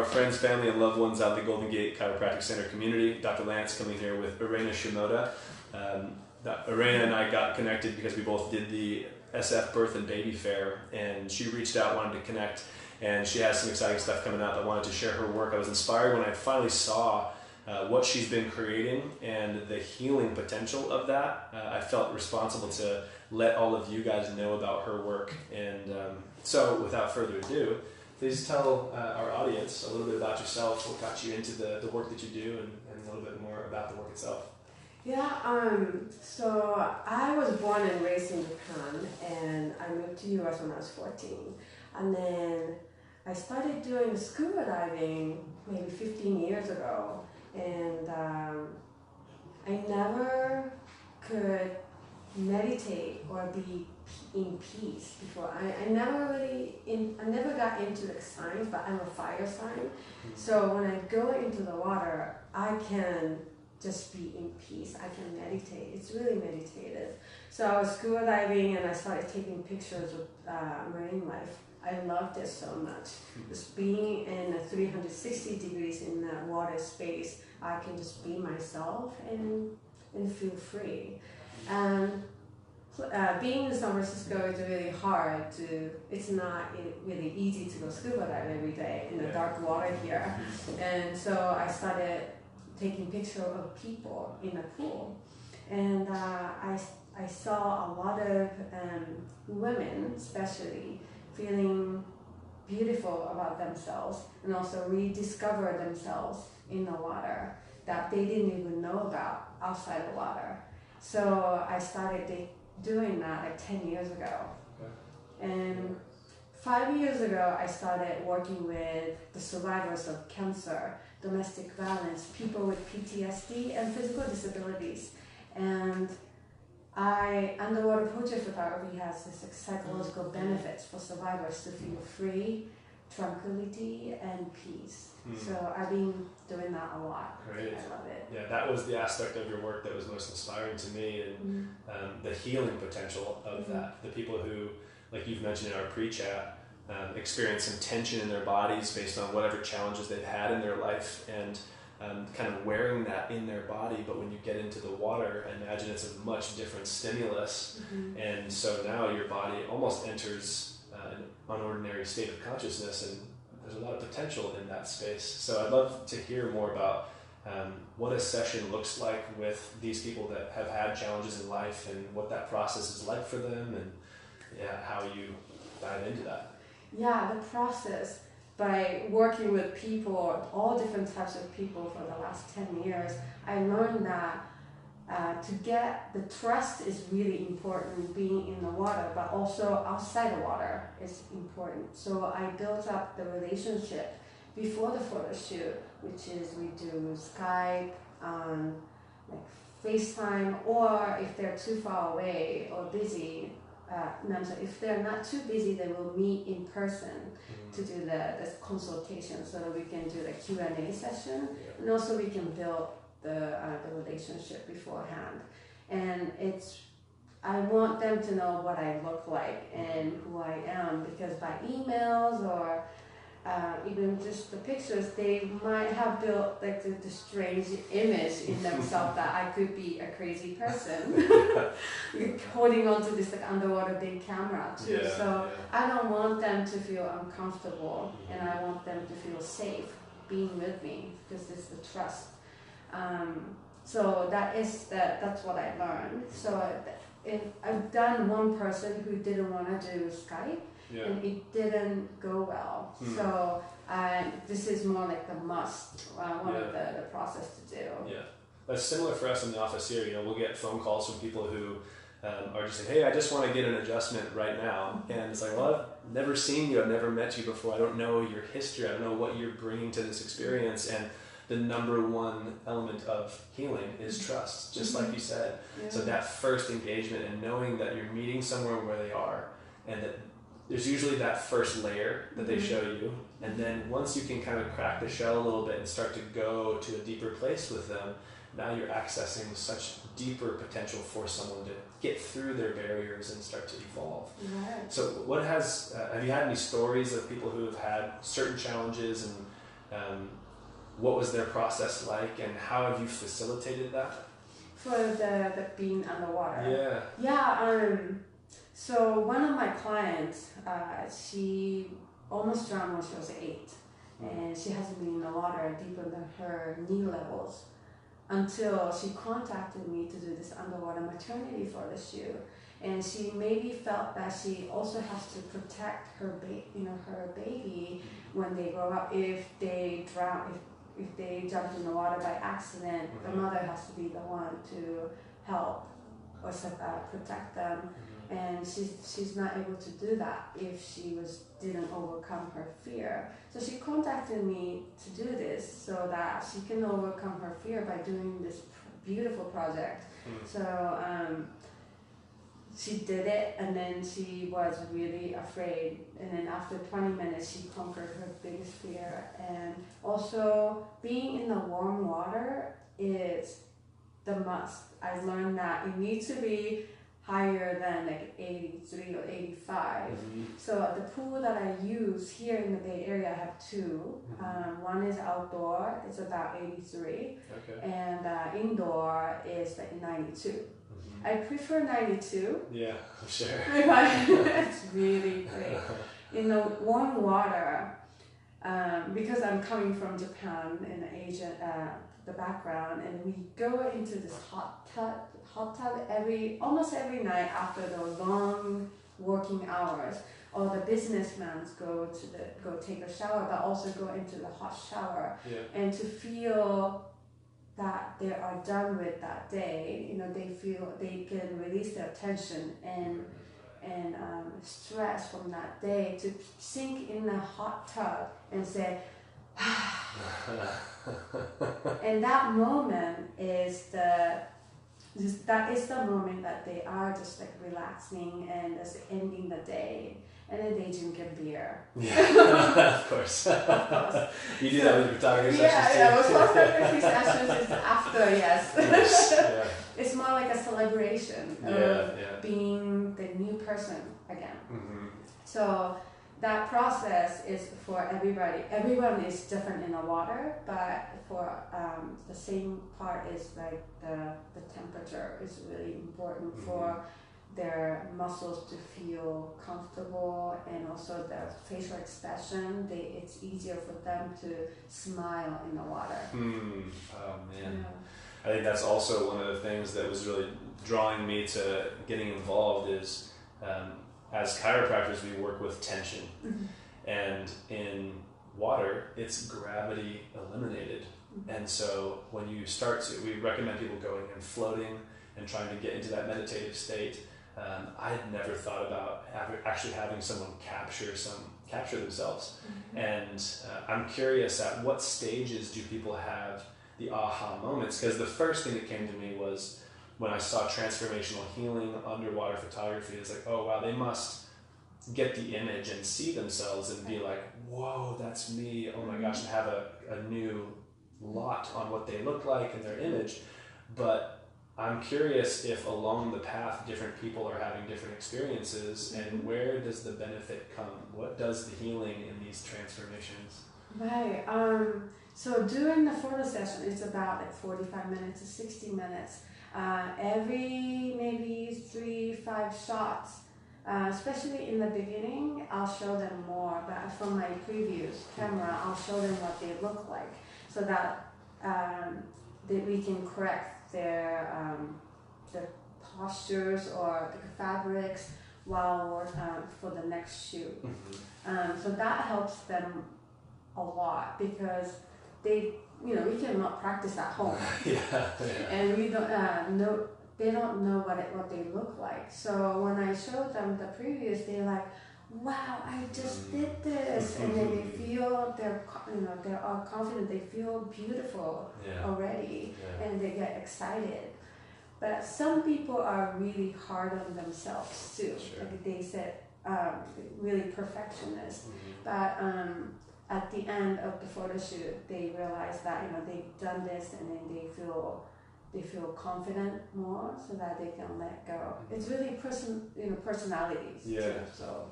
friends, family, and loved ones out at the Golden Gate Chiropractic Center community. Dr. Lance coming here with Erena Shimoda. Erena and I got connected because we both did the SF Birth and Baby Fair, and she reached out, wanted to connect, and she has some exciting stuff coming up. I wanted to share her work. I was inspired when I finally saw what she's been creating and the healing potential of that. I felt responsible to let all of you guys know about her work. And so without further ado, please tell our audience a little bit about yourself, what got you into the work that you do, and a little bit more about the work itself. Yeah, so I was born and raised in Japan, and I moved to US when I was 14. And then I started doing scuba diving maybe 15 years ago. And I never could meditate or be in peace before. I never got into the science, but I'm a fire sign. So when I go into the water, I can just be in peace. I can meditate. It's really meditative. So I was scuba diving and I started taking pictures of marine life. I loved it so much. Just being in 360 degrees in the water space, I can just be myself and feel free. And being in San Francisco is really hard it's not really easy to go scuba dive every day in the dark water here. And so I started taking pictures of people in the pool. And I saw a lot of women, especially, feeling beautiful about themselves and also rediscover themselves in the water that they didn't even know about outside the water. So I started doing that like 10 years ago. Okay. And 5 years ago, I started working with the survivors of cancer, domestic violence, people with PTSD and physical disabilities. And underwater portrait photography has this psychological benefits for survivors to feel free, tranquility, and peace. So I've been doing that a lot. Great. I love it. Yeah, that was the aspect of your work that was most inspiring to me, and the healing potential of that. The people who, like you've mentioned in our pre-chat, experience some tension in their bodies based on whatever challenges they've had in their life, and kind of wearing that in their body, but when you get into the water, I imagine it's a much different stimulus, and so now your body almost enters an unordinary state of consciousness, and there's a lot of potential in that space. So I'd love to hear more about what a session looks like with these people that have had challenges in life, and what that process is like for them, and how you dive into that. Yeah, the process. By working with people, all different types of people for the last 10 years, I learned that to get the trust is really important, being in the water, but also outside the water is important. So I built up the relationship before the photo shoot, which is we do Skype, like FaceTime, or if they're too far away or busy, if they're not too busy, they will meet in person to do the consultation, so that we can do the Q&A session, and also we can build the relationship beforehand. And I want them to know what I look like and who I am, because by emails or even just the pictures, they might have built like the strange image in themselves that I could be a crazy person holding on to this like underwater big camera too. I don't want them to feel uncomfortable, and I want them to feel safe being with me, because it's the trust. So that's what I learned. So I've done one person who didn't want to do Skype. And it didn't go well. So this is more like the must, one of the process to do. Yeah, that's similar for us in the office here. We'll get phone calls from people who are just saying, hey, I just want to get an adjustment right now. And it's like, well, I've never seen you, I've never met you before, I don't know your history, I don't know what you're bringing to this experience. And the number one element of healing is trust, just like you said. So that first engagement, and knowing that you're meeting somewhere where they are, and that there's usually that first layer that they show you, and then once you can kind of crack the shell a little bit and start to go to a deeper place with them, now you're accessing such deeper potential for someone to get through their barriers and start to evolve. Right. So have you had any stories of people who have had certain challenges and What was their process like, and how have you facilitated that? For the being underwater. Yeah. So one of my clients, she almost drowned when she was 8, and she hasn't been in the water deeper than her knee levels until she contacted me to do this underwater maternity photo shoot. And she maybe felt that she also has to protect her baby when they grow up. If they drown, if they jump in the water by accident, the mother has to be the one to help or protect them. And she's not able to do that if she didn't overcome her fear. So she contacted me to do this so that she can overcome her fear by doing this beautiful project. So she did it, and then she was really afraid, and then after 20 minutes she conquered her biggest fear. And also being in the warm water is the must. I learned that it needs to be higher than like 83 or 85. So the pool that I use here in the Bay Area, I have 2. One is outdoor, it's about 83, and indoor is like 92. I prefer 92. Yeah, sure. It's really great. In the warm water, because I'm coming from Japan in Asia, the background, and we go into this hot tub almost every night after the long working hours. All the businessmen go take a shower, but also go into the hot shower, and to feel that they are done with that day. They feel they can release their tension and stress from that day, to sink in the hot tub and say, and that moment is the moment that they are just like relaxing and just ending the day. And then they drink a beer. Yeah, of course. You do that with photography sessions too. Yeah, with photography sessions is after, yes. It's more like a celebration of being the new person again. So that process is for everybody. Everyone is different in the water, but for the same part is like the temperature is really important for their muscles to feel comfortable, and also their facial expression. It's easier for them to smile in the water. Oh man. I think that's also one of the things that was really drawing me to getting involved is, as chiropractors, we work with tension. And in water, it's gravity eliminated. And so when you we recommend people going and floating and trying to get into that meditative state. I had never thought about actually having someone capture themselves. And I'm curious, at what stages do people have the aha moments? Because the first thing that came to me was when I saw transformational healing underwater photography. It's like, oh wow, they must get the image and see themselves and be like, whoa, that's me. Oh my gosh, and have a new lot on what they look like in their image. But I'm curious if along the path different people are having different experiences, and where does the benefit come? What does the healing in these transformations? Right. So during the photo session, it's about like 45 minutes to 60 minutes. Every maybe 3-5 shots, especially in the beginning, I'll show them more. But from my previous camera, I'll show them what they look like, so that we can correct their postures or the fabrics while for the next shoot. So that helps them a lot, because we cannot practice at home. And we don't know, they don't know what they look like. So when I showed them the previous, they're like, wow, I just did this. And then they feel they are confident, they feel beautiful already, and they get excited. But some people are really hard on themselves too. Like they said, really perfectionist. But at the end of the photo shoot, they realize that they've done this, and then they feel confident more, so that they can let go. It's really personalities too. So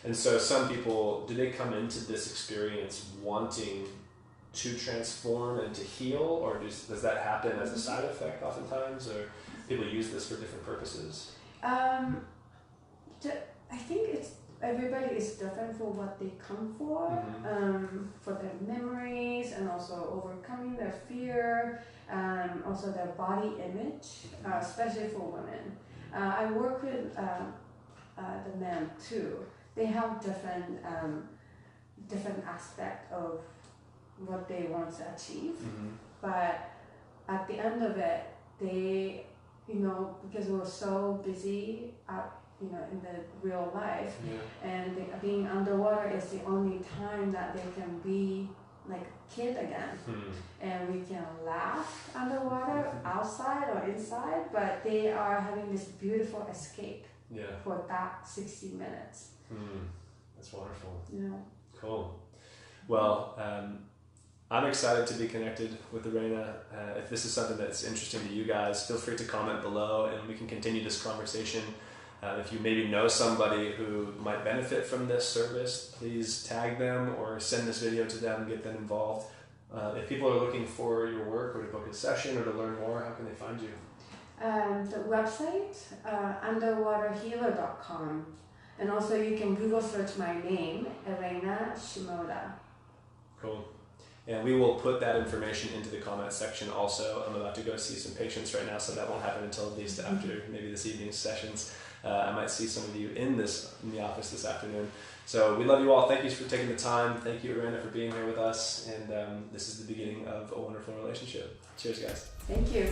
And so some people, do they come into this experience wanting to transform and to heal, or does that happen as a side effect oftentimes, or people use this for different purposes? I think everybody is different for what they come for, for their memories and also overcoming their fear, also their body image, especially for women. I work with the men too. They have different aspect of what they want to achieve, but at the end of it, they, because we're so busy in the real life, and being underwater is the only time that they can be like a kid again, and we can laugh underwater, outside or inside, but they are having this beautiful escape for that 60 minutes. That's wonderful. Yeah. Cool. Well, I'm excited to be connected with Erena. If this is something that's interesting to you guys, feel free to comment below and we can continue this conversation. If you maybe know somebody who might benefit from this service, please tag them or send this video to them, get them involved. If people are looking for your work or to book a session or to learn more, how can they find you? The website, underwaterhealer.com. And also you can Google search my name, Erena Shimoda. Cool. And we will put that information into the comment section also. I'm about to go see some patients right now, so that won't happen until at least after maybe this evening's sessions. I might see some of you in the office this afternoon. So we love you all. Thank you for taking the time. Thank you, Erena, for being here with us. And this is the beginning of a wonderful relationship. Cheers, guys. Thank you.